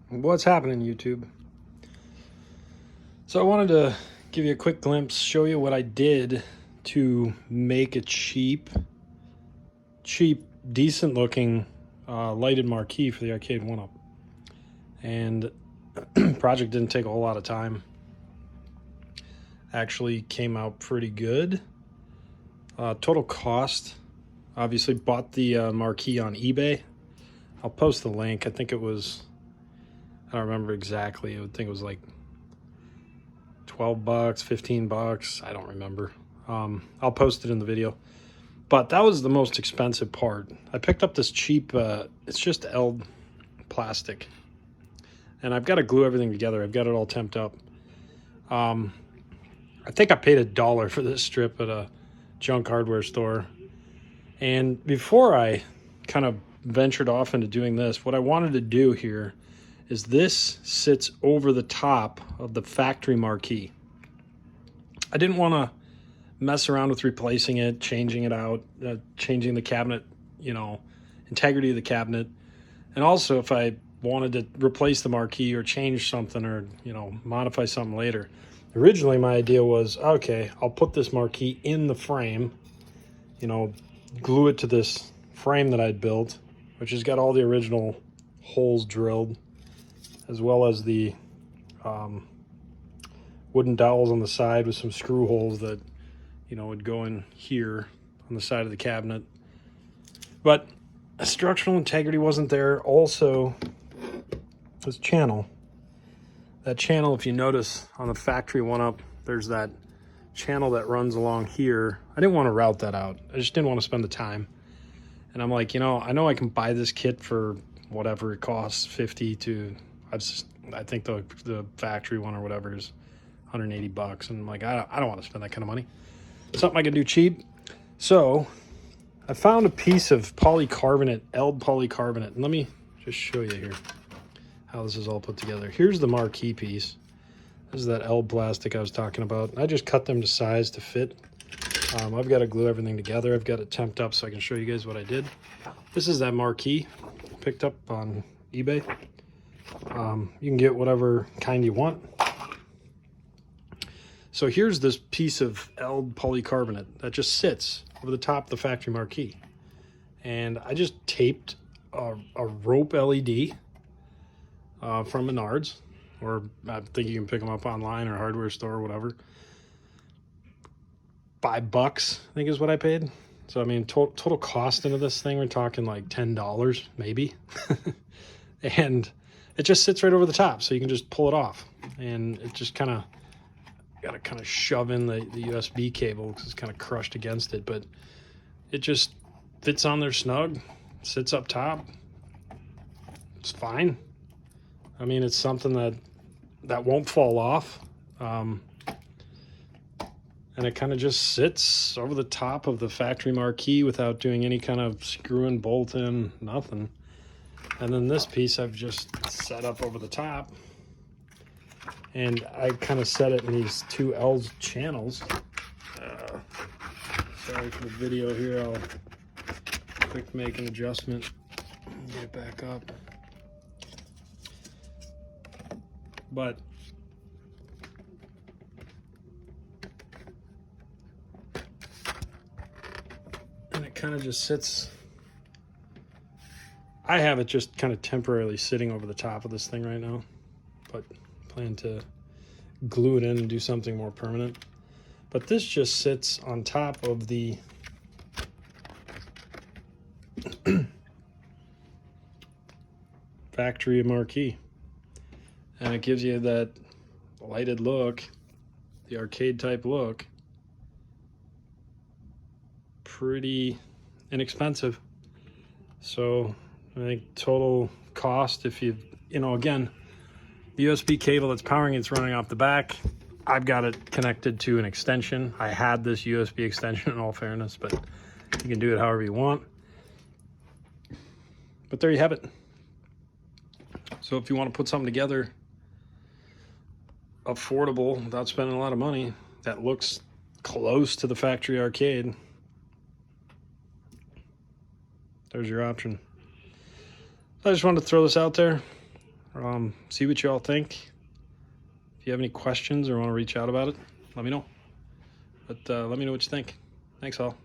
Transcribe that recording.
What's happening, YouTube? So I wanted to give you a quick glimpse, show you what I did to make a cheap, decent looking lighted marquee for the arcade 1-up. And project didn't take a whole lot of time. Actually came out pretty good. Total cost, obviously bought the marquee on eBay. I'll post the link. I think it was, I don't remember exactly. I would think it was like 12 bucks, 15 bucks. I don't remember. I'll post it in the video. But that was the most expensive part. I picked up this cheap, it's just L plastic. And I've got to glue everything together. I've got it all temped up. I think I paid $1 for this strip at a junk hardware store. And before I kind of ventured off into doing this, what I wanted to do here is this sits over the top of the factory marquee. I didn't want to mess around with replacing it, changing it out, changing the cabinet, integrity of the cabinet. And also if I wanted to replace the marquee or change something or, modify something later. Originally my idea was, okay, I'll put this marquee in the frame, glue it to this frame that I'd built, which has got all the original holes drilled, as well as the wooden dowels on the side with some screw holes that, would go in here on the side of the cabinet. But structural integrity wasn't there. Also, this channel. That channel, if you notice on the factory 1-up, there's that channel that runs along here. I didn't want to route that out. I just didn't want to spend the time. And I'm like, I know I can buy this kit for whatever it costs, 50 to, I think the factory one or whatever is 180 bucks. And I'm like, I don't want to spend that kind of money. Something I can do cheap. So I found a piece of polycarbonate, Eld polycarbonate. And let me just show you here how this is all put together. Here's the marquee piece. This is that Eld plastic I was talking about. I just cut them to size to fit. I've got to glue everything together. I've got it temped up so I can show you guys what I did. This is that marquee picked up on eBay. You can get whatever kind you want. So here's this piece of Eld polycarbonate that just sits over the top of the factory marquee. And I just taped a rope LED from Menards, or I think you can pick them up online or hardware store or whatever. $5, I think is what I paid. So I mean, total cost into this thing, we're talking like $10 maybe. And it just sits right over the top, so you can just pull it off. And it just kind of got to shove in the USB cable because it's kind of crushed against it, but it just fits on there snug, sits up top. It's fine. I mean, it's something that won't fall off. And it kind of just sits over the top of the factory marquee without doing any kind of screwing, bolting, nothing. And then this piece I've just set up over the top. And I kind of set it in these two Eld channels. Sorry for the video here. I'll quick make an adjustment and get it back up. But and it kind of just sits. I have it just kind of temporarily sitting over the top of this thing right now, but plan to glue it in and do something more permanent. But this just sits on top of the factory marquee, and it gives you that lighted look, the arcade type look. Pretty inexpensive. So I think total cost, if you again, the USB cable that's powering it's running off the back. I've got it connected to an extension. I had this USB extension in all fairness, but you can do it however you want. But there you have it. So if you want to put something together affordable without spending a lot of money that looks close to the factory arcade, there's your option. I just wanted to throw this out there. See what you all think. If you have any questions or want to reach out about it, let me know. But let me know what you think. Thanks all.